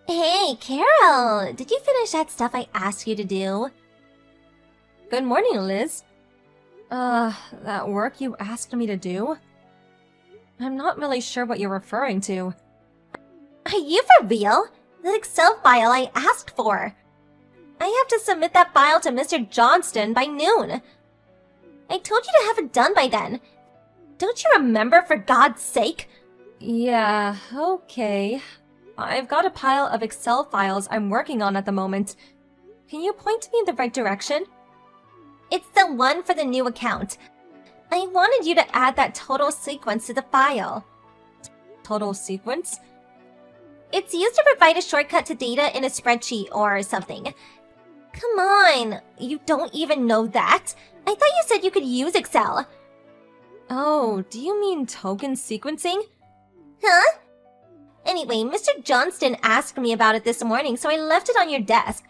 Hey, Carol! Did you finish that stuff I asked you to do? Good morning, Liz. That work you asked me to do? I'm not really sure what you're referring to. Are you for real? That Excel file I asked for. I have to submit that file to Mr. Johnston by noon. I told you to have it done by then. Don't you remember, for God's sake? Yeah, okay. I've got a pile of Excel files I'm working on at the moment. Can you point me in the right direction? It's the one for the new account. I wanted you to add that total sequence to the file. Total sequence? It's used to provide a shortcut to data in a spreadsheet or something. Come on, you don't even know that? I thought you said you could use Excel. Oh, do you mean token sequencing? Huh? Anyway, Mr. Johnston asked me about it this morning, so I left it on your desk.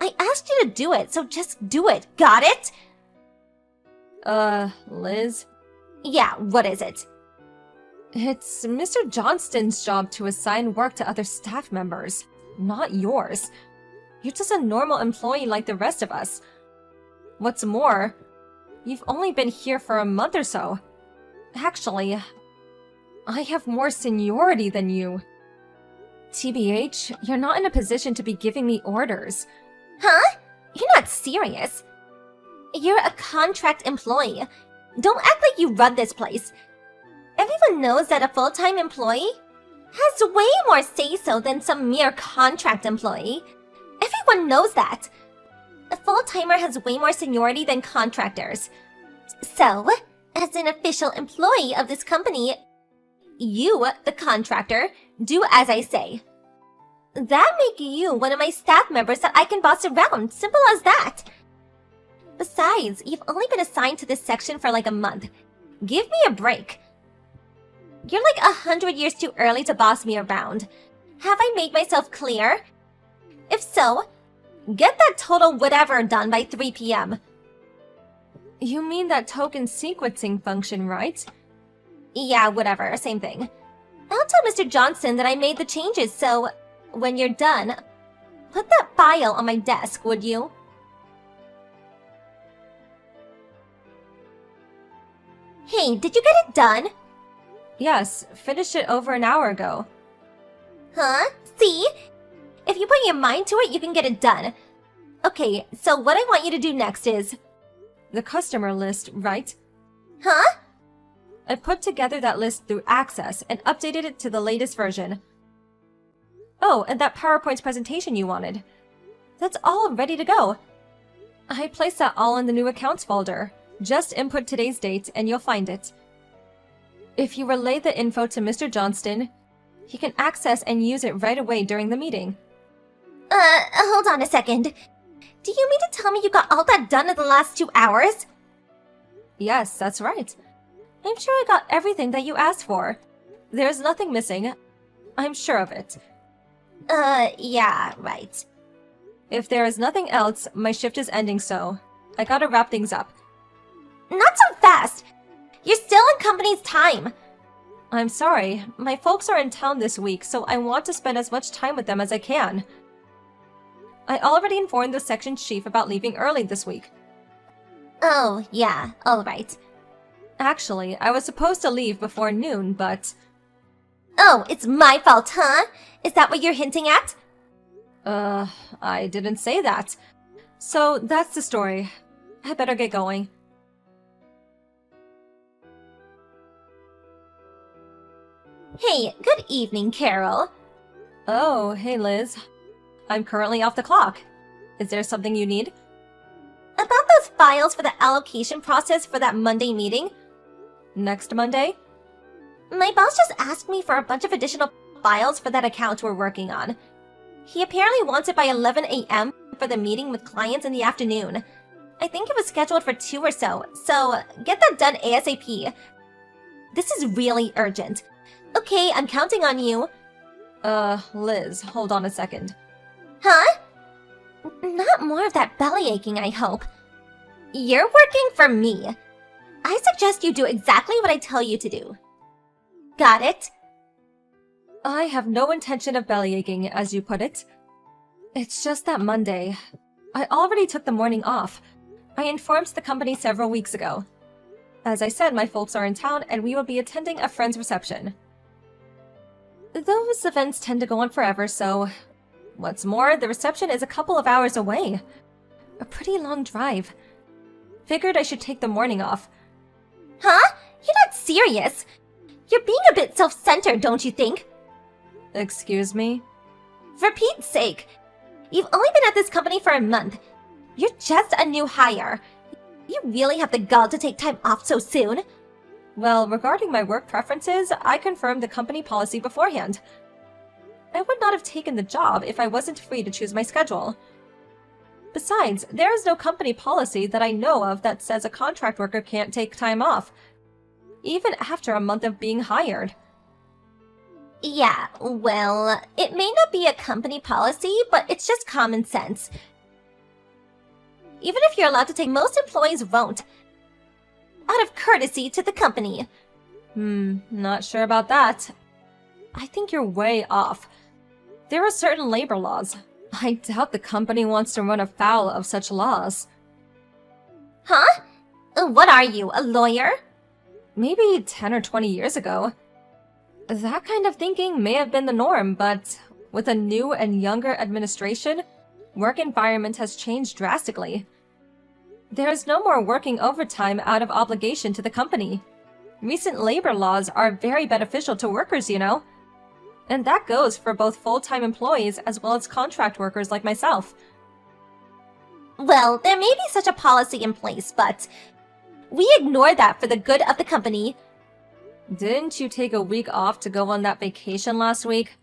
I asked you to do it, so just do it. Got it? Liz? Yeah, what is it? It's Mr. Johnston's job to assign work to other staff members, not yours. You're just a normal employee like the rest of us. What's more, you've only been here for a month or so. Actually, I have more seniority than you. TBH, you're not in a position to be giving me orders. Huh? You're not serious. You're a contract employee. Don't act like you run this place. Everyone knows that a full-time employee has way more say-so than some mere contract employee. Everyone knows that. A full-timer has way more seniority than contractors. So, as an official employee of this company, you, the contractor, do as I say. That make you one of my staff members that I can boss around. Simple as that. Besides, you've only been assigned to this section for like a month. Give me a break. You're like 100 years too early to boss me around. Have I made myself clear? If so, get that total whatever done by 3 p.m. You mean that token sequencing function, right? Yeah, whatever, same thing. I'll tell Mr. Johnston that I made the changes, so when you're done, put that file on my desk, would you? Hey, did you get it done? Yes, finished it over an hour ago. Huh? See? If you put your mind to it, you can get it done. Okay, so what I want you to do next is... The customer list, right? Huh? I put together that list through Access and updated it to the latest version. Oh, and that PowerPoint presentation you wanted. That's all ready to go. I placed that all in the new accounts folder. Just input today's date and you'll find it. If you relay the info to Mr. Johnston, he can access and use it right away during the meeting. Hold on a second. Do you mean to tell me you got all that done in the last 2 hours? Yes, that's right. I'm sure I got everything that you asked for. There's nothing missing. I'm sure of it. Yeah, right. If there is nothing else, my shift is ending, so I gotta wrap things up. Not so fast! You're still in company's time! I'm sorry. My folks are in town this week, so I want to spend as much time with them as I can. I already informed the section chief about leaving early this week. Oh, yeah, alright. Actually, I was supposed to leave before noon, but... Oh, it's my fault, huh? Is that what you're hinting at? I didn't say that. So, that's the story. I better get going. Hey, good evening, Carol. Oh, hey Liz. I'm currently off the clock. Is there something you need? About those files for the allocation process for that Monday meeting? Next Monday? My boss just asked me for a bunch of additional files for that account we're working on. He apparently wants it by 11 a.m. for the meeting with clients in the afternoon. I think it was scheduled for 2 or so get that done ASAP. This is really urgent. Okay, I'm counting on you. Liz, hold on a second. Huh? Not more of that belly aching, I hope. You're working for me. I suggest you do exactly what I tell you to do. Got it? I have no intention of bellyaching, as you put it. It's just that Monday. I already took the morning off. I informed the company several weeks ago. As I said, my folks are in town and we will be attending a friend's reception. Those events tend to go on forever, so... What's more, the reception is a couple of hours away. A pretty long drive. Figured I should take the morning off. Huh? You're not serious. You're being a bit self-centered, don't you think? Excuse me? For Pete's sake. You've only been at this company for a month. You're just a new hire. You really have the gall to take time off so soon? Well, regarding my work preferences, I confirmed the company policy beforehand. I would not have taken the job if I wasn't free to choose my schedule. Besides, there is no company policy that I know of that says a contract worker can't take time off, even after a month of being hired. Yeah, well, it may not be a company policy, but it's just common sense. Even if you're allowed to take, most employees won't. Out of courtesy to the company. Not sure about that. I think you're way off. There are certain labor laws. I doubt the company wants to run afoul of such laws. Huh? What are you, a lawyer? Maybe 10 or 20 years ago. That kind of thinking may have been the norm, but with a new and younger administration, work environment has changed drastically. There is no more working overtime out of obligation to the company. Recent labor laws are very beneficial to workers, you know. And that goes for both full-time employees as well as contract workers like myself. Well, there may be such a policy in place, but we ignore that for the good of the company. Didn't you take a week off to go on that vacation last week?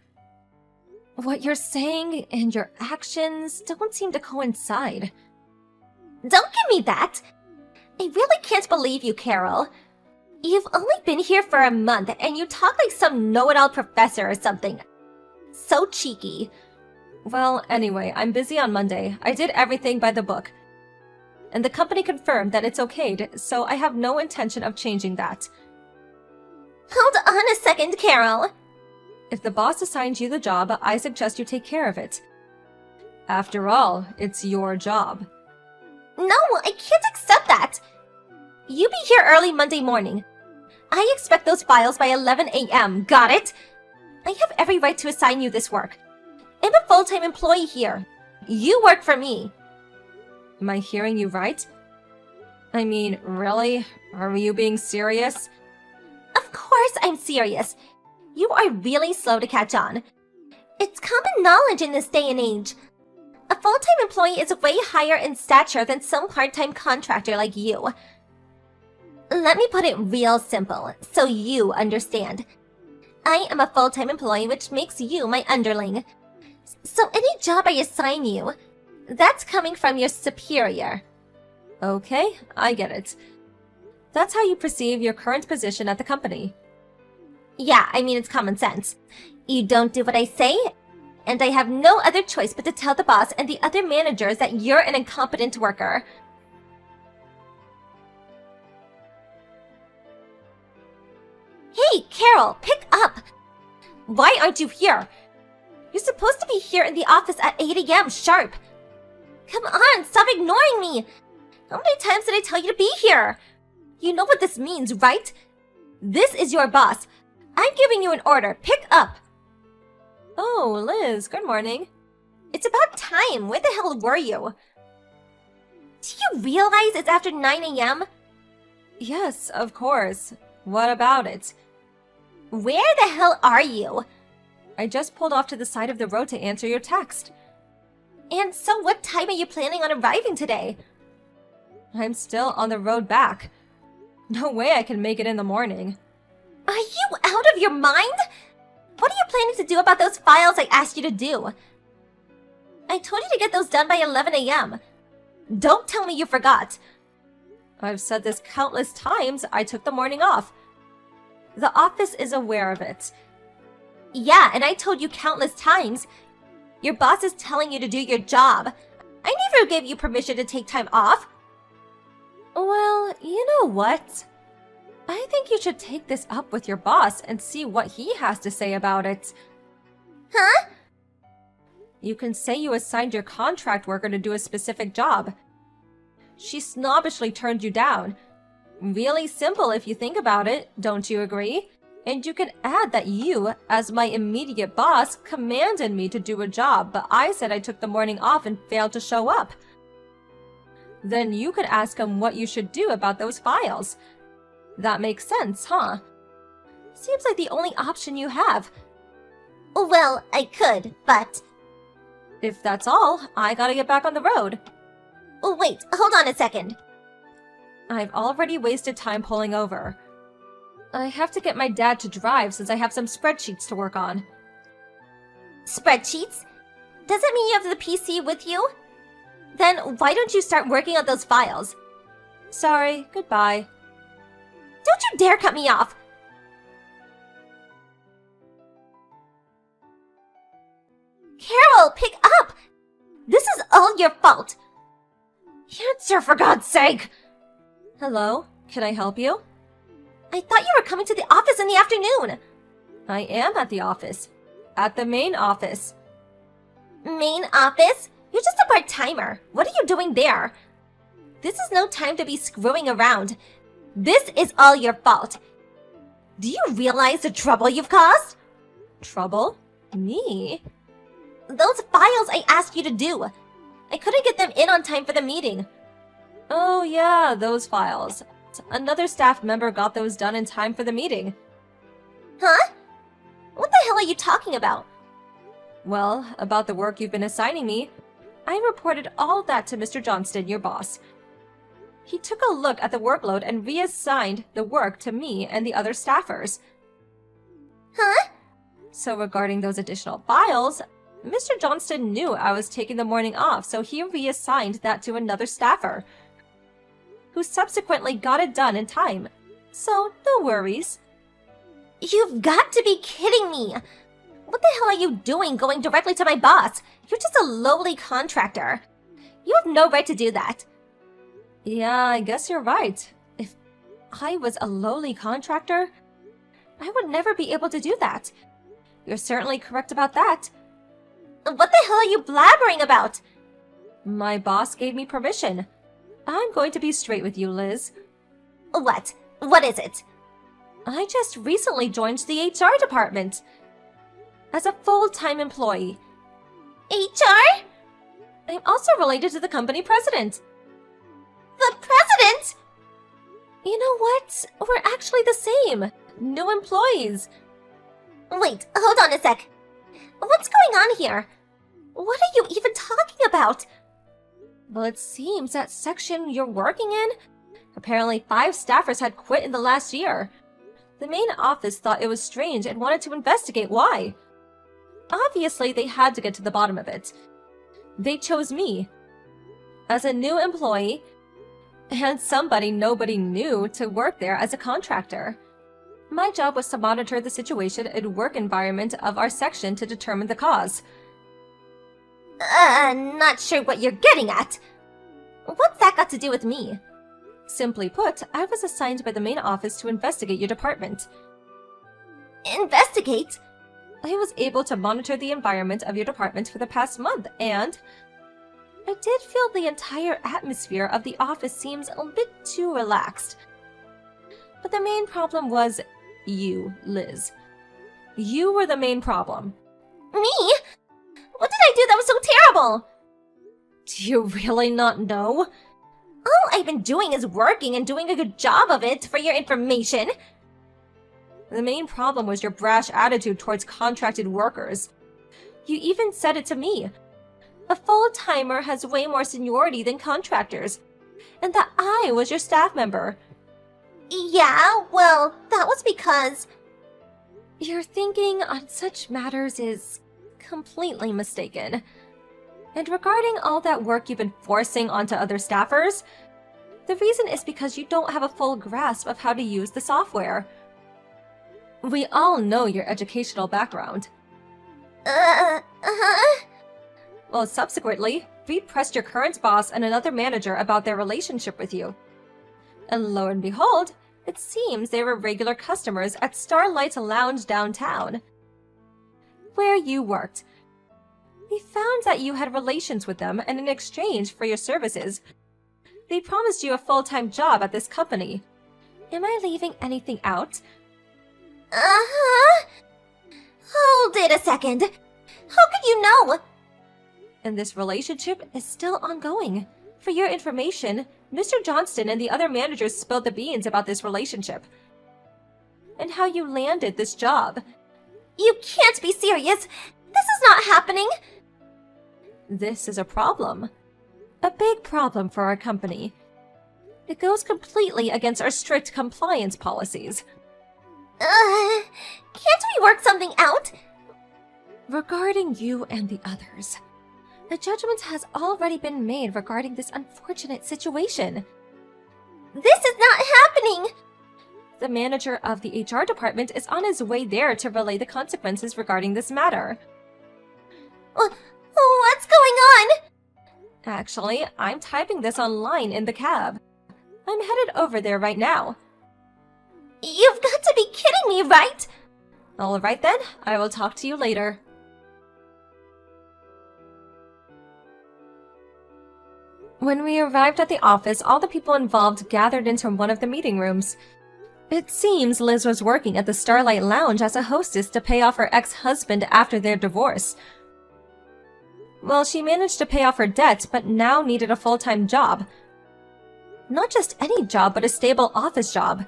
What you're saying and your actions don't seem to coincide. Don't give me that! I really can't believe you, Carol. You've only been here for a month and you talk like some know-it-all professor or something. So cheeky. Well, anyway, I'm busy on Monday. I did everything by the book. And the company confirmed that it's okayed, so I have no intention of changing that. Hold on a second, Carol. If the boss assigns you the job, I suggest you take care of it. After all, it's your job. No, I can't accept that. You be here early Monday morning. I expect those files by 11 a.m., got it? I have every right to assign you this work. I'm a full-time employee here. You work for me. Am I hearing you right? I mean, really? Are you being serious? Of course I'm serious. You are really slow to catch on. It's common knowledge in this day and age. A full-time employee is way higher in stature than some part-time contractor like you. Let me put it real simple, so you understand. I am a full-time employee, which makes you my underling. So any job I assign you, that's coming from your superior. Okay, I get it. That's how you perceive your current position at the company. Yeah, I mean, it's common sense. You don't do what I say, and I have no other choice but to tell the boss and the other managers that you're an incompetent worker. Hey, Carol, pick up! Why aren't you here? You're supposed to be here in the office at 8 a.m. sharp. Come on, stop ignoring me! How many times did I tell you to be here? You know what this means, right? This is your boss. I'm giving you an order. Pick up! Oh, Liz, good morning. It's about time. Where the hell were you? Do you realize it's after 9 a.m.? Yes, of course. What about it? Where the hell are you? I just pulled off to the side of the road to answer your text. And so what time are you planning on arriving today? I'm still on the road back. No way I can make it in the morning. Are you out of your mind? What are you planning to do about those files I asked you to do? I told you to get those done by 11 a.m. Don't tell me you forgot. I've said this countless times. I took the morning off. The office is aware of it. Yeah, and I told you countless times. Your boss is telling you to do your job. I never gave you permission to take time off. Well, you know what? I think you should take this up with your boss and see what he has to say about it. Huh? You can say you assigned your contract worker to do a specific job. She snobbishly turned you down. Really simple if you think about it, don't you agree? And you can add that you, as my immediate boss, commanded me to do a job, but I said I took the morning off and failed to show up. Then you could ask him what you should do about those files. That makes sense, huh? Seems like the only option you have. Well, I could, but... If that's all, I gotta get back on the road. Oh, wait, hold on a second. I've already wasted time pulling over. I have to get my dad to drive since I have some spreadsheets to work on. Spreadsheets? Does it mean you have the PC with you? Then why don't you start working on those files? Sorry, goodbye. Don't you dare cut me off! Carol, pick up! This is all your fault! Answer, for God's sake! Hello, can I help you? I thought you were coming to the office in the afternoon! I am at the office. At the main office. Main office? You're just a part-timer. What are you doing there? This is no time to be screwing around. This is all your fault. Do you realize the trouble you've caused? Trouble? Me? Those files I asked you to do. I couldn't get them in on time for the meeting. Oh yeah, those files. Another staff member got those done in time for the meeting. Huh? What the hell are you talking about? Well, about the work you've been assigning me. I reported all of that to Mr. Johnston, your boss. He took a look at the workload and reassigned the work to me and the other staffers. Huh? So regarding those additional files, Mr. Johnston knew I was taking the morning off, so he reassigned that to another staffer, who subsequently got it done in time. So, no worries. You've got to be kidding me! What the hell are you doing going directly to my boss? You're just a lowly contractor. You have no right to do that. Yeah, I guess you're right. If I was a lowly contractor, I would never be able to do that. You're certainly correct about that. What the hell are you blabbering about? My boss gave me permission. I'm going to be straight with you, Liz. What? What is it? I just recently joined the HR department as a full-time employee. HR? I'm also related to the company president. The president? You know what? We're actually the same. New employees. Wait, hold on a sec. What's going on here? What are you even talking about? Well, it seems that section you're working in, apparently 5 staffers had quit in the last year. The main office thought it was strange and wanted to investigate why. Obviously, they had to get to the bottom of it. They chose me as a new employee and somebody nobody knew to work there as a contractor. My job was to monitor the situation and work environment of our section to determine the cause. Not sure what you're getting at. What's that got to do with me? Simply put, I was assigned by the main office to investigate your department. Investigate? I was able to monitor the environment of your department for the past month, and I did feel the entire atmosphere of the office seems a bit too relaxed. But the main problem was you, Liz. You were the main problem. Me? What did I do that was so terrible? Do you really not know? All I've been doing is working and doing a good job of it, for your information. The main problem was your brash attitude towards contracted workers. You even said it to me. A full-timer has way more seniority than contractors, and that I was your staff member. Yeah, well, that was because... Your thinking on such matters is completely mistaken. And regarding all that work you've been forcing onto other staffers, the reason is because you don't have a full grasp of how to use the software. We all know your educational background. Well, subsequently, we pressed your current boss and another manager about their relationship with you. And lo and behold, It seems they were regular customers at Starlight Lounge downtown, where you worked. They found that you had relations with them, and in exchange for your services, they promised you a full-time job at this company. Am I leaving anything out? Uh-huh. Hold it a second. How could you know? And this relationship is still ongoing. For your information, Mr. Johnston and the other managers spilled the beans about this relationship and how you landed this job. You can't be serious. This is not happening. This is a problem. A big problem for our company. It goes completely against our strict compliance policies. Can't we work something out? Regarding you and the others, a judgment has already been made regarding this unfortunate situation. This is not happening. The manager of the HR department is on his way there to relay the consequences regarding this matter. What's going on? Actually, I'm typing this online in the cab. I'm headed over there right now. You've got to be kidding me, right? All right then, I will talk to you later. When we arrived at the office, all the people involved gathered into one of the meeting rooms. It seems Liz was working at the Starlight Lounge as a hostess to pay off her ex-husband after their divorce. Well, she managed to pay off her debt, but now needed a full-time job. Not just any job, but a stable office job.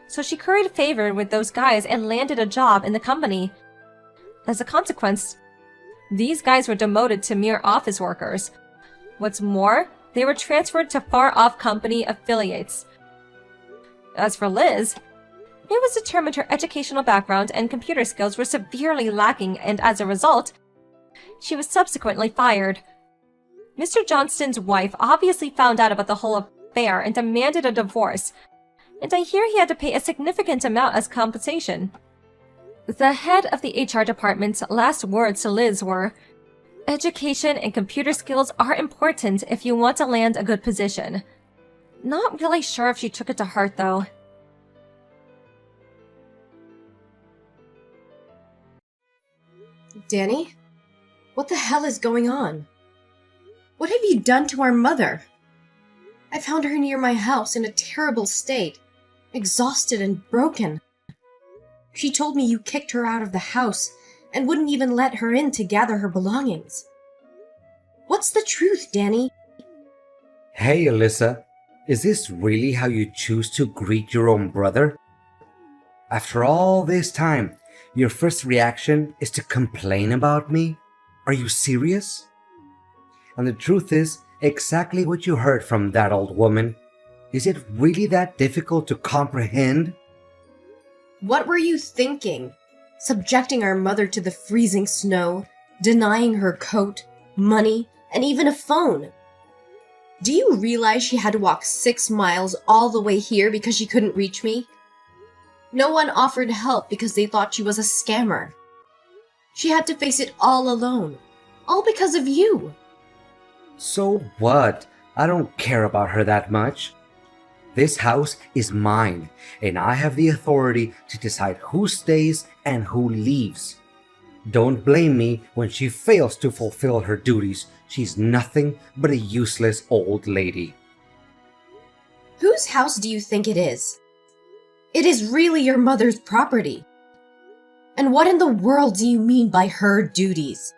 So she curried favor with those guys and landed a job in the company. As a consequence, these guys were demoted to mere office workers. What's more, they were transferred to far-off company affiliates. As for Liz, it was determined her educational background and computer skills were severely lacking, and as a result, she was subsequently fired. Mr. Johnston's wife obviously found out about the whole affair and demanded a divorce, and I hear he had to pay a significant amount as compensation. The head of the HR department's last words to Liz were, "Education and computer skills are important if you want to land a good position." Not really sure if she took it to heart, though. Danny? What the hell is going on? What have you done to our mother? I found her near my house in a terrible state, exhausted and broken. She told me you kicked her out of the house and wouldn't even let her in to gather her belongings. What's the truth, Danny? Hey, Alyssa. Is this really how you choose to greet your own brother? After all this time, your first reaction is to complain about me? Are you serious? And the truth is exactly what you heard from that old woman. Is it really that difficult to comprehend? What were you thinking? Subjecting our mother to the freezing snow, denying her coat, money, and even a phone. Do you realize she had to walk 6 miles all the way here because she couldn't reach me? No one offered help because they thought she was a scammer. She had to face it all alone, all because of you. So what? I don't care about her that much. This house is mine, and I have the authority to decide who stays and who leaves. Don't blame me when she fails to fulfill her duties. She's nothing but a useless old lady. Whose house do you think it is? It is really your mother's property. And what in the world do you mean by her duties?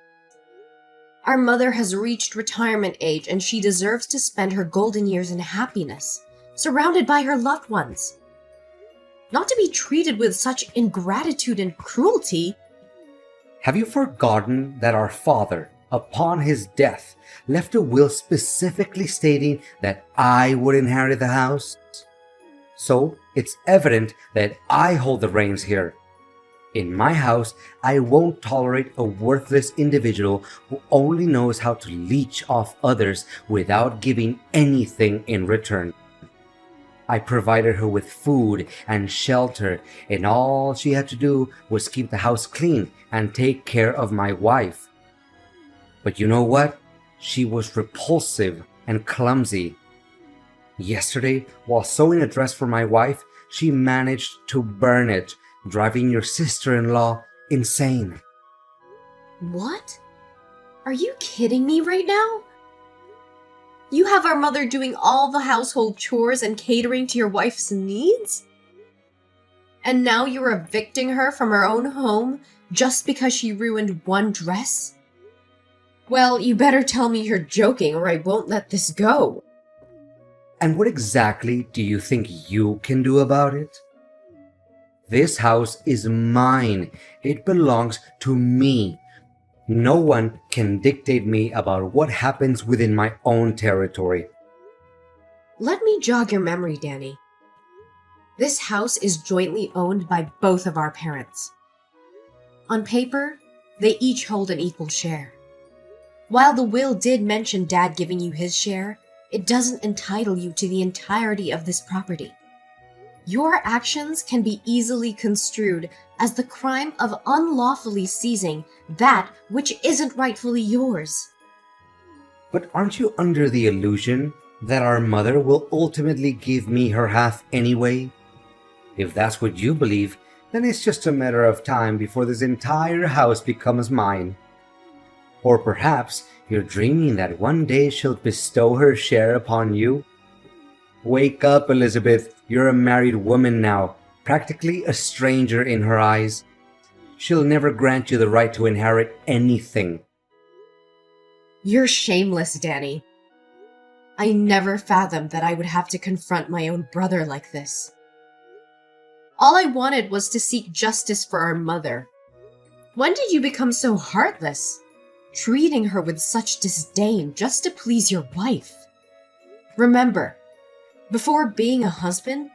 Our mother has reached retirement age and she deserves to spend her golden years in happiness, surrounded by her loved ones. Not to be treated with such ingratitude and cruelty. Have you forgotten that our father, upon his death, left a will specifically stating that I would inherit the house? So it's evident that I hold the reins here. In my house, I won't tolerate a worthless individual who only knows how to leech off others without giving anything in return. I provided her with food and shelter, and all she had to do was keep the house clean and take care of my wife. But you know what? She was repulsive and clumsy. Yesterday, while sewing a dress for my wife, she managed to burn it, driving your sister-in-law insane. What? Are you kidding me right now? You have our mother doing all the household chores and catering to your wife's needs? And now you're evicting her from her own home just because she ruined one dress? Well, you better tell me you're joking or I won't let this go. And what exactly do you think you can do about it? This house is mine. It belongs to me. No one can dictate me about what happens within my own territory. Let me jog your memory, Danny. This house is jointly owned by both of our parents. On paper, they each hold an equal share. While the will did mention Dad giving you his share, it doesn't entitle you to the entirety of this property. Your actions can be easily construed as the crime of unlawfully seizing that which isn't rightfully yours. But aren't you under the illusion that our mother will ultimately give me her half anyway? If that's what you believe, then it's just a matter of time before this entire house becomes mine. Or perhaps you're dreaming that one day she'll bestow her share upon you? Wake up, Elizabeth. You're a married woman now, practically a stranger in her eyes. She'll never grant you the right to inherit anything. You're shameless, Danny. I never fathomed that I would have to confront my own brother like this. All I wanted was to seek justice for our mother. When did you become so heartless, treating her with such disdain just to please your wife? Remember, before being a husband,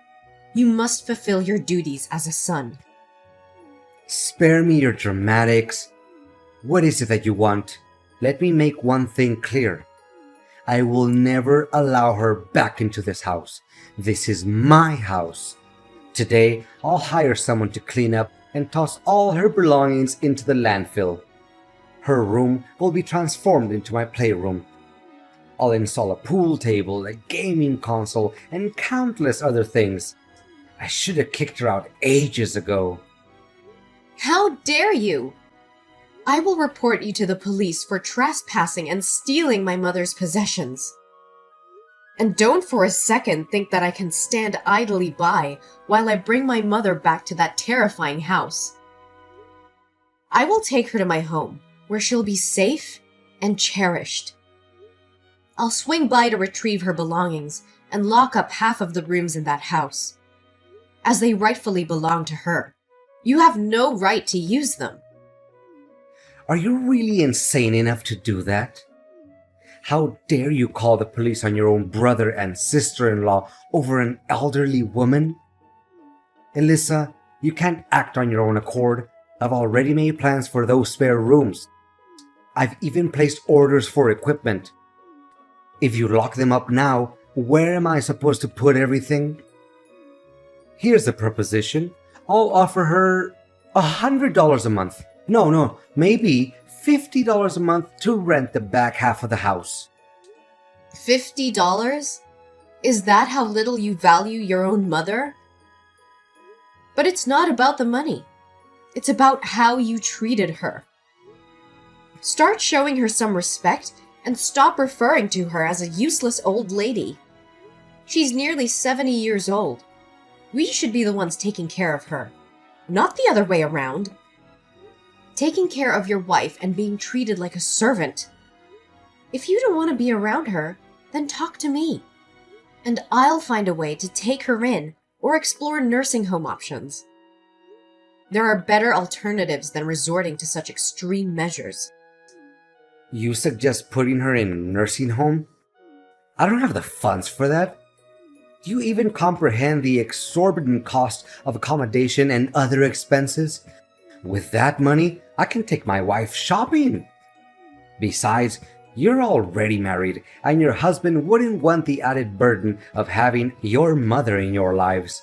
you must fulfill your duties as a son. Spare me your dramatics. What is it that you want? Let me make one thing clear. I will never allow her back into this house. This is my house. Today, I'll hire someone to clean up and toss all her belongings into the landfill. Her room will be transformed into my playroom. I'll install a pool table, a gaming console, and countless other things. I should have kicked her out ages ago. How dare you! I will report you to the police for trespassing and stealing my mother's possessions. And don't for a second think that I can stand idly by while I bring my mother back to that terrifying house. I will take her to my home, where she'll be safe and cherished. I'll swing by to retrieve her belongings and lock up half of the rooms in that house, as they rightfully belong to her. You have no right to use them. Are you really insane enough to do that? How dare you call the police on your own brother and sister-in-law over an elderly woman? Alyssa, you can't act on your own accord. I've already made plans for those spare rooms. I've even placed orders for equipment. If you lock them up now, where am I supposed to put everything? Here's the proposition. I'll offer her $100 a month. No, maybe $50 a month to rent the back half of the house. $50? Is that how little you value your own mother? But it's not about the money. It's about how you treated her. Start showing her some respect and stop referring to her as a useless old lady. She's nearly 70 years old. We should be the ones taking care of her, not the other way around. Taking care of your wife and being treated like a servant. If you don't want to be around her, then talk to me. And I'll find a way to take her in or explore nursing home options. There are better alternatives than resorting to such extreme measures. You suggest putting her in a nursing home? I don't have the funds for that. Do you even comprehend the exorbitant cost of accommodation and other expenses? With that money, I can take my wife shopping. Besides, you're already married, and your husband wouldn't want the added burden of having your mother in your lives.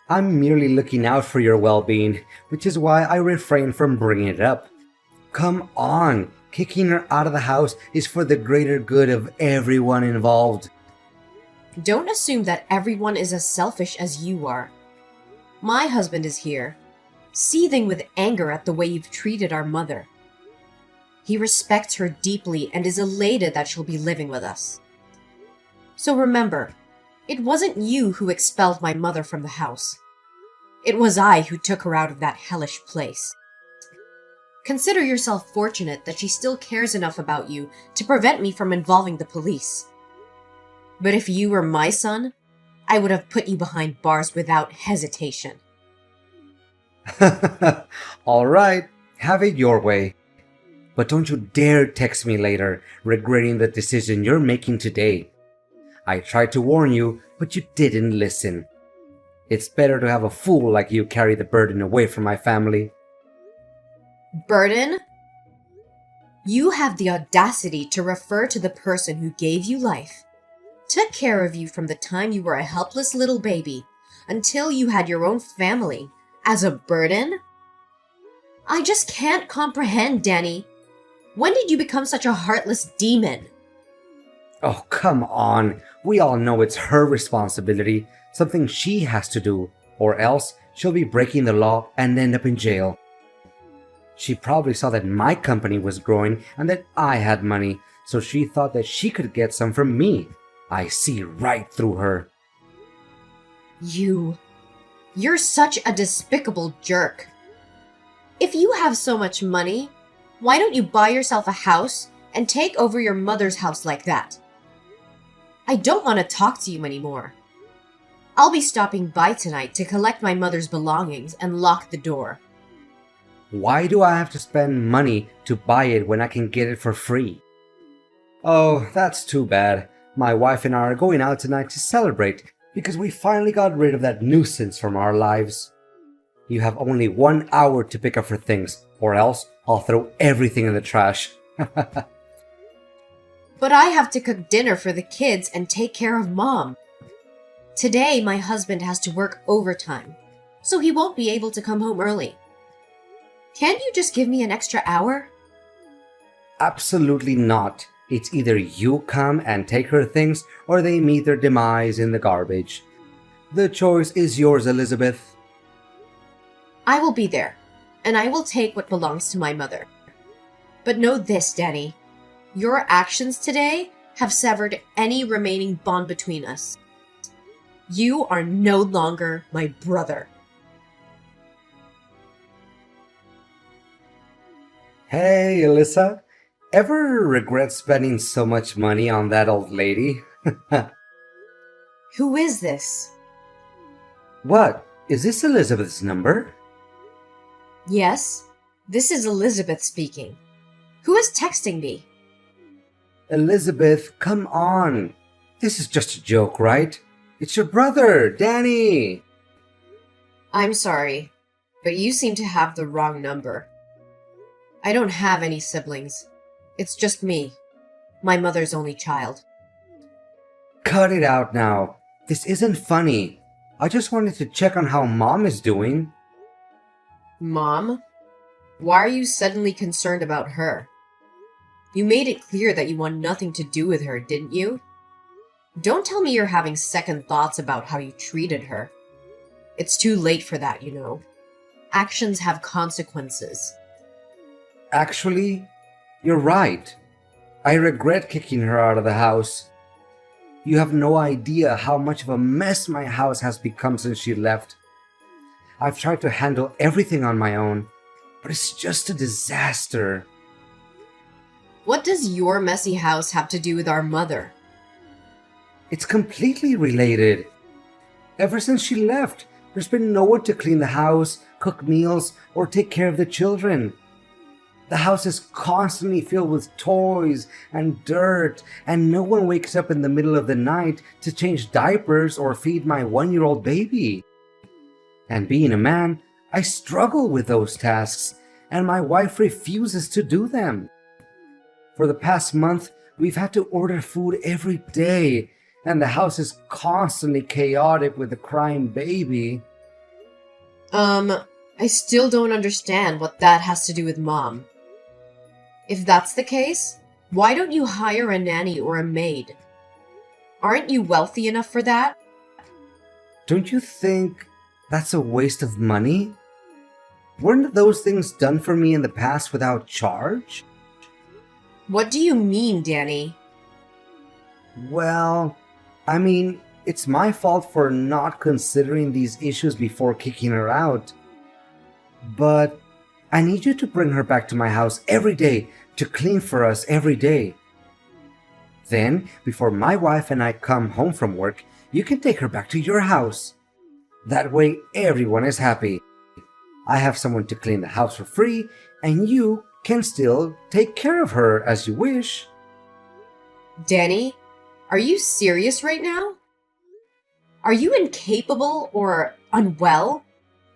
I'm merely looking out for your well-being, which is why I refrain from bringing it up. Come on, kicking her out of the house is for the greater good of everyone involved. Don't assume that everyone is as selfish as you are. My husband is here, seething with anger at the way you've treated our mother. He respects her deeply and is elated that she'll be living with us. So remember, it wasn't you who expelled my mother from the house. It was I who took her out of that hellish place. Consider yourself fortunate that she still cares enough about you to prevent me from involving the police. But if you were my son, I would have put you behind bars without hesitation. All right, have it your way. But don't you dare text me later, regretting the decision you're making today. I tried to warn you, but you didn't listen. It's better to have a fool like you carry the burden away from my family. Burden? You have the audacity to refer to the person who gave you life, took care of you from the time you were a helpless little baby until you had your own family, as a burden? I just can't comprehend, Danny. When did you become such a heartless demon? Oh, come on. We all know it's her responsibility, something she has to do, or else she'll be breaking the law and end up in jail. She probably saw that my company was growing and that I had money, so she thought that she could get some from me. I see right through her. You're such a despicable jerk. If you have so much money, why don't you buy yourself a house and take over your mother's house like that? I don't want to talk to you anymore. I'll be stopping by tonight to collect my mother's belongings and lock the door. Why do I have to spend money to buy it when I can get it for free? Oh, that's too bad. My wife and I are going out tonight to celebrate because we finally got rid of that nuisance from our lives. You have only 1 hour to pick up her things, or else I'll throw everything in the trash. But I have to cook dinner for the kids and take care of Mom. Today, my husband has to work overtime, so he won't be able to come home early. Can't you just give me an extra hour? Absolutely not. It's either you come and take her things, or they meet their demise in the garbage. The choice is yours, Elizabeth. I will be there, and I will take what belongs to my mother. But know this, Danny. Your actions today have severed any remaining bond between us. You are no longer my brother. Hey, Alyssa. Ever regret spending so much money on that old lady? Who is this? What? Is this Elizabeth's number? Yes, this is Elizabeth speaking. Who is texting me? Elizabeth, come on. This is just a joke, right? It's your brother, Danny. I'm sorry, but you seem to have the wrong number. I don't have any siblings. It's just me, my mother's only child. Cut it out now. This isn't funny. I just wanted to check on how Mom is doing. Mom? Why are you suddenly concerned about her? You made it clear that you want nothing to do with her, didn't you? Don't tell me you're having second thoughts about how you treated her. It's too late for that, you know. Actions have consequences. Actually, you're right. I regret kicking her out of the house. You have no idea how much of a mess my house has become since she left. I've tried to handle everything on my own, but it's just a disaster. What does your messy house have to do with our mother? It's completely related. Ever since she left, there's been no one to clean the house, cook meals, or take care of the children. The house is constantly filled with toys and dirt, and no one wakes up in the middle of the night to change diapers or feed my 1-year-old baby. And being a man, I struggle with those tasks, and my wife refuses to do them. For the past month, we've had to order food every day, and the house is constantly chaotic with a crying baby. I still don't understand what that has to do with Mom. If that's the case, why don't you hire a nanny or a maid? Aren't you wealthy enough for that? Don't you think that's a waste of money? Weren't those things done for me in the past without charge? What do you mean, Danny? Well, I mean, it's my fault for not considering these issues before kicking her out. But I need you to bring her back to my house every day to clean for us every day. Then, before my wife and I come home from work, you can take her back to your house. That way, everyone is happy. I have someone to clean the house for free, and you can still take care of her as you wish. Danny, are you serious right now? Are you incapable or unwell?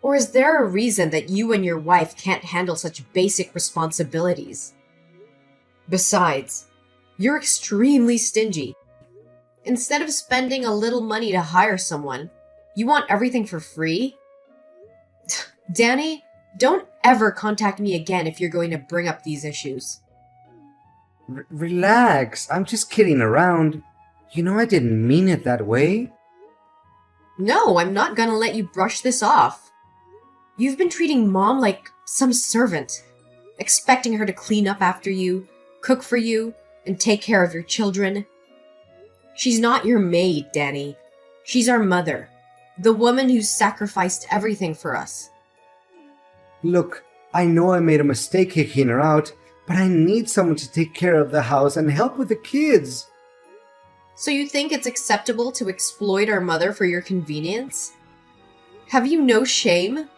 Or is there a reason that you and your wife can't handle such basic responsibilities? Besides, you're extremely stingy. Instead of spending a little money to hire someone, you want everything for free? Danny, don't ever contact me again if you're going to bring up these issues. Relax, I'm just kidding around. You know I didn't mean it that way. No, I'm not gonna let you brush this off. You've been treating Mom like some servant, expecting her to clean up after you, cook for you, and take care of your children. She's not your maid, Danny. She's our mother, the woman who sacrificed everything for us. Look, I know I made a mistake kicking her out, but I need someone to take care of the house and help with the kids. So you think it's acceptable to exploit our mother for your convenience? Have you no shame?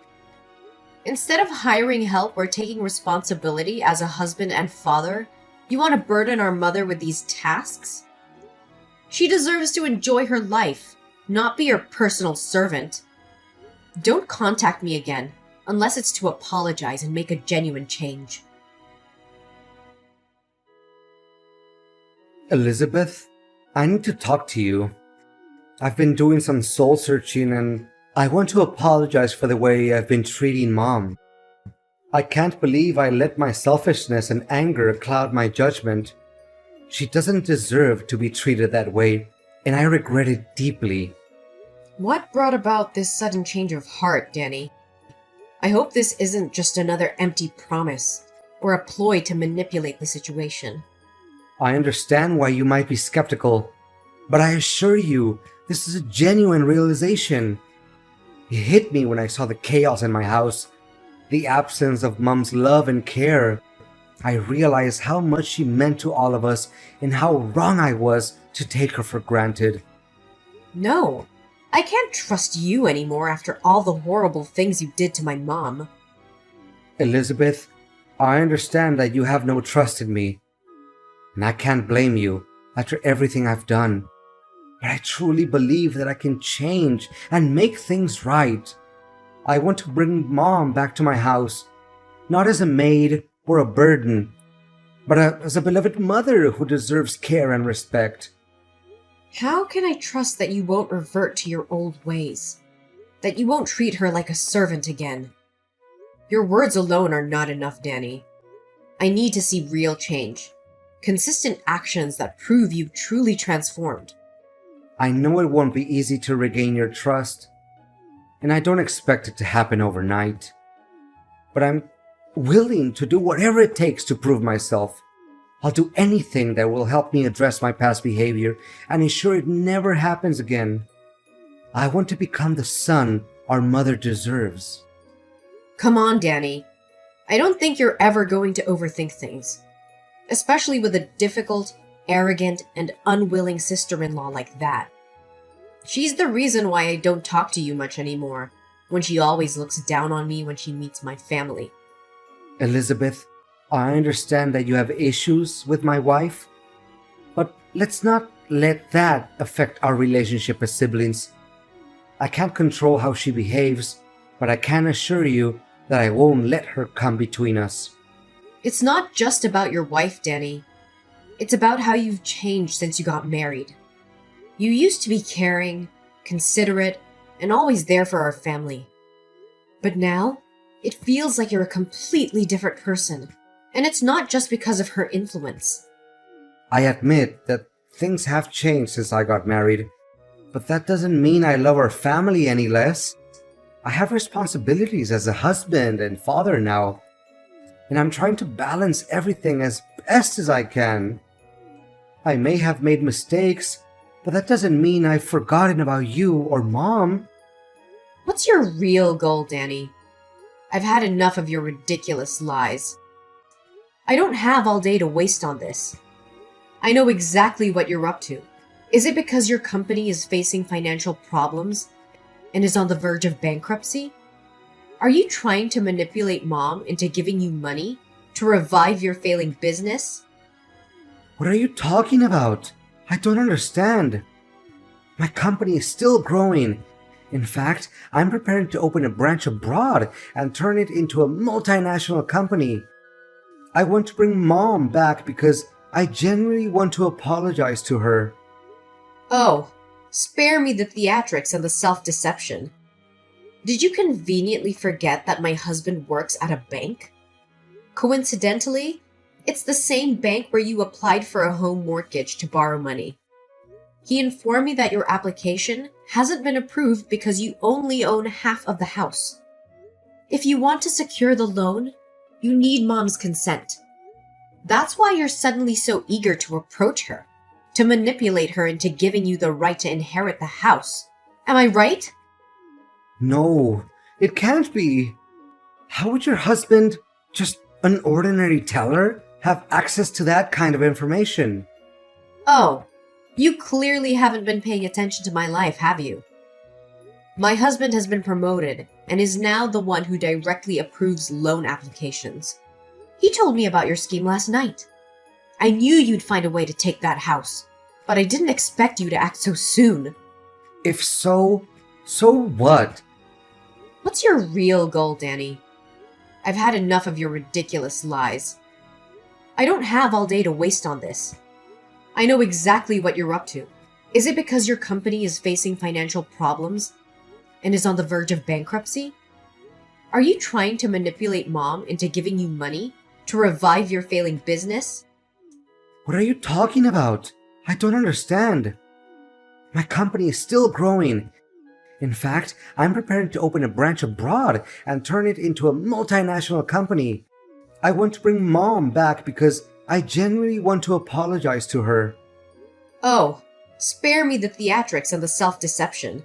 Instead of hiring help or taking responsibility as a husband and father, you want to burden our mother with these tasks? She deserves to enjoy her life, not be your personal servant. Don't contact me again, unless it's to apologize and make a genuine change. Elizabeth, I need to talk to you. I've been doing some soul searching and I want to apologize for the way I've been treating Mom. I can't believe I let my selfishness and anger cloud my judgment. She doesn't deserve to be treated that way, and I regret it deeply. What brought about this sudden change of heart, Danny? I hope this isn't just another empty promise or a ploy to manipulate the situation. I understand why you might be skeptical, but I assure you, this is a genuine realization. It hit me when I saw the chaos in my house, the absence of Mom's love and care. I realized how much she meant to all of us and how wrong I was to take her for granted. No, I can't trust you anymore after all the horrible things you did to my mom. Elizabeth, I understand that you have no trust in me, and I can't blame you after everything I've done. But I truly believe that I can change and make things right. I want to bring Mom back to my house, not as a maid or a burden, but as a beloved mother who deserves care and respect. How can I trust that you won't revert to your old ways? That you won't treat her like a servant again? Your words alone are not enough, Danny. I need to see real change. Consistent actions that prove you've truly transformed. I know it won't be easy to regain your trust, and I don't expect it to happen overnight. But I'm willing to do whatever it takes to prove myself. I'll do anything that will help me address my past behavior and ensure it never happens again. I want to become the son our mother deserves. Come on, Danny. I don't think you're ever going to overthink things. Especially with a difficult, arrogant, and unwilling sister-in-law like that. She's the reason why I don't talk to you much anymore, when she always looks down on me when she meets my family. Elizabeth, I understand that you have issues with my wife, but let's not let that affect our relationship as siblings. I can't control how she behaves, but I can assure you that I won't let her come between us. It's not just about your wife, Danny. It's about how you've changed since you got married. You used to be caring, considerate, and always there for our family. But now, it feels like you're a completely different person. And it's not just because of her influence. I admit that things have changed since I got married, but that doesn't mean I love our family any less. I have responsibilities as a husband and father now, and I'm trying to balance everything as best as I can. I may have made mistakes, but that doesn't mean I've forgotten about you or Mom. What's your real goal, Danny? I've had enough of your ridiculous lies. I don't have all day to waste on this. I know exactly what you're up to. Is it because your company is facing financial problems and is on the verge of bankruptcy? Are you trying to manipulate Mom into giving you money to revive your failing business? What are you talking about? I don't understand. My company is still growing. In fact, I'm preparing to open a branch abroad and turn it into a multinational company. I want to bring Mom back because I genuinely want to apologize to her. Oh, spare me the theatrics and the self-deception. Did you conveniently forget that my husband works at a bank? Coincidentally, it's the same bank where you applied for a home mortgage to borrow money. He informed me that your application hasn't been approved because you only own half of the house. If you want to secure the loan, you need Mom's consent. That's why you're suddenly so eager to approach her, to manipulate her into giving you the right to inherit the house. Am I right? No, it can't be. How would your husband, just an ordinary teller, have access to that kind of information? Oh, you clearly haven't been paying attention to my life, have you? My husband has been promoted and is now the one who directly approves loan applications. He told me about your scheme last night. I knew you'd find a way to take that house, but I didn't expect you to act so soon. If so, so what? What's your real goal, Danny? I've had enough of your ridiculous lies. I don't have all day to waste on this. I know exactly what you're up to. Is it because your company is facing financial problems and is on the verge of bankruptcy? Are you trying to manipulate Mom into giving you money to revive your failing business? What are you talking about? I don't understand. My company is still growing. In fact, I'm preparing to open a branch abroad and turn it into a multinational company. I want to bring Mom back because I genuinely want to apologize to her. Oh, spare me the theatrics and the self-deception.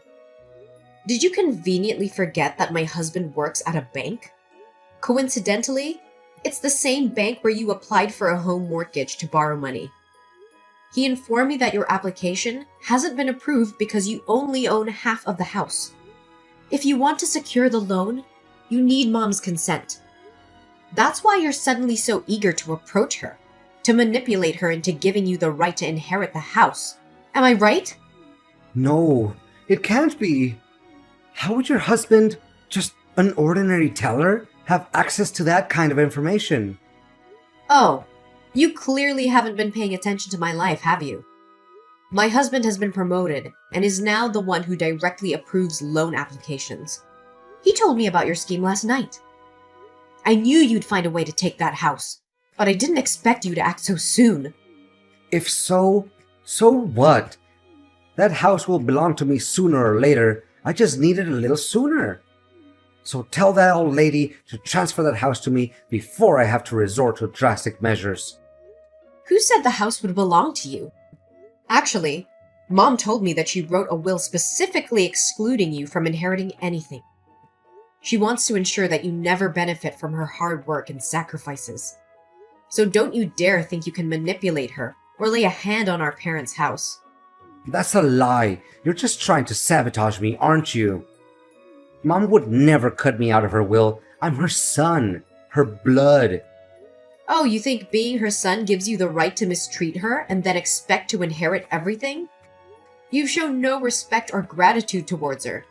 Did you conveniently forget that my husband works at a bank? Coincidentally, it's the same bank where you applied for a home mortgage to borrow money. He informed me that your application hasn't been approved because you only own half of the house. If you want to secure the loan, you need Mom's consent. That's why you're suddenly so eager to approach her, to manipulate her into giving you the right to inherit the house. Am I right? No, it can't be. How would your husband, just an ordinary teller, have access to that kind of information? Oh, you clearly haven't been paying attention to my life, have you? My husband has been promoted and is now the one who directly approves loan applications. He told me about your scheme last night. I knew you'd find a way to take that house, but I didn't expect you to act so soon. If so, so what? That house will belong to me sooner or later. I just need it a little sooner. So tell that old lady to transfer that house to me before I have to resort to drastic measures. Who said the house would belong to you? Actually, Mom told me that she wrote a will specifically excluding you from inheriting anything. She wants to ensure that you never benefit from her hard work and sacrifices. So don't you dare think you can manipulate her or lay a hand on our parents' house. That's a lie. You're just trying to sabotage me, aren't you? Mom would never cut me out of her will. I'm her son, her blood. Oh, you think being her son gives you the right to mistreat her and then expect to inherit everything? You've shown no respect or gratitude towards her,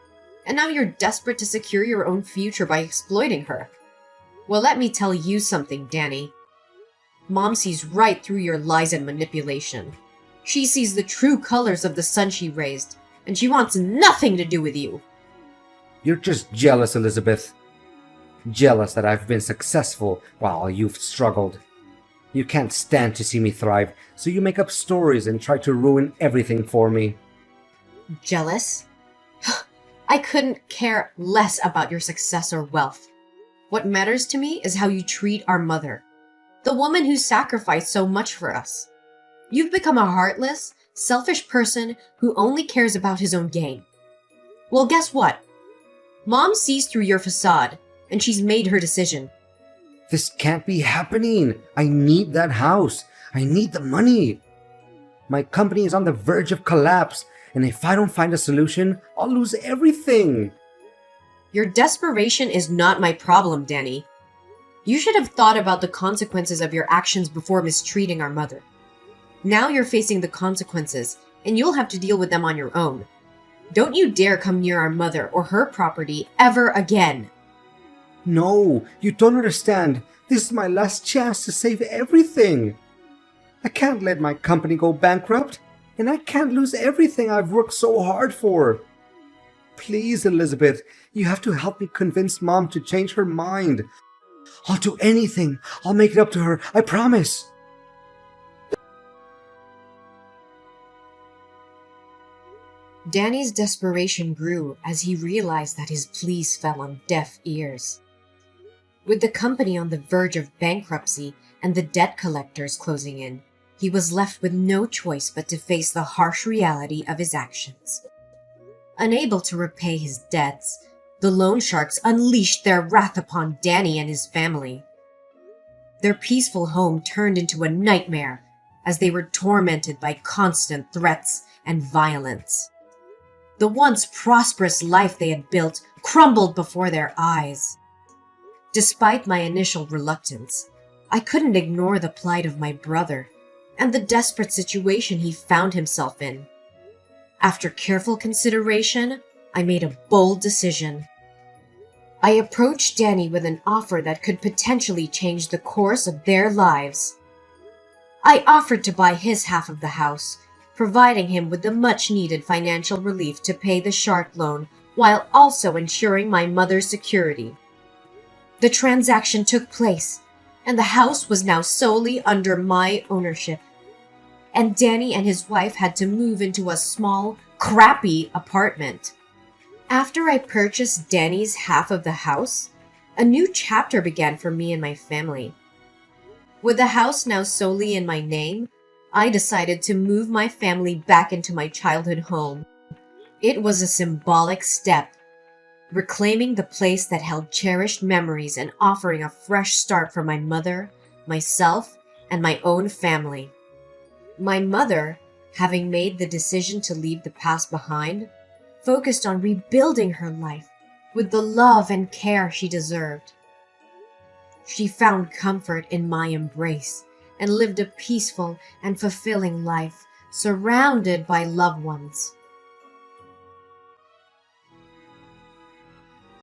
and now you're desperate to secure your own future by exploiting her. Well, let me tell you something, Danny. Mom sees right through your lies and manipulation. She sees the true colors of the son she raised, and she wants nothing to do with you. You're just jealous, Elizabeth. Jealous that I've been successful while you've struggled. You can't stand to see me thrive, so you make up stories and try to ruin everything for me. Jealous? I couldn't care less about your success or wealth. What matters to me is how you treat our mother, the woman who sacrificed so much for us. You've become a heartless, selfish person who only cares about his own gain. Well, guess what? Mom sees through your facade, and she's made her decision. This can't be happening. I need that house. I need the money. My company is on the verge of collapse, and if I don't find a solution, I'll lose everything. Your desperation is not my problem, Danny. You should have thought about the consequences of your actions before mistreating our mother. Now you're facing the consequences, and you'll have to deal with them on your own. Don't you dare come near our mother or her property ever again. No, you don't understand. This is my last chance to save everything. I can't let my company go bankrupt, and I can't lose everything I've worked so hard for. Please, Elizabeth, you have to help me convince Mom to change her mind. I'll do anything. I'll make it up to her. I promise. Danny's desperation grew as he realized that his pleas fell on deaf ears. With the company on the verge of bankruptcy and the debt collectors closing in, he was left with no choice but to face the harsh reality of his actions. Unable to repay his debts, the loan sharks unleashed their wrath upon Danny and his family. Their peaceful home turned into a nightmare as they were tormented by constant threats and violence. The once prosperous life they had built crumbled before their eyes. Despite my initial reluctance, I couldn't ignore the plight of my brother and the desperate situation he found himself in. After careful consideration, I made a bold decision. I approached Danny with an offer that could potentially change the course of their lives. I offered to buy his half of the house, providing him with the much-needed financial relief to pay the shark loan while also ensuring my mother's security. The transaction took place, and the house was now solely under my ownership. And Danny and his wife had to move into a small, crappy apartment. After I purchased Danny's half of the house, a new chapter began for me and my family. With the house now solely in my name, I decided to move my family back into my childhood home. It was a symbolic step, reclaiming the place that held cherished memories and offering a fresh start for my mother, myself, and my own family. My mother, having made the decision to leave the past behind, focused on rebuilding her life with the love and care she deserved. She found comfort in my embrace and lived a peaceful and fulfilling life surrounded by loved ones.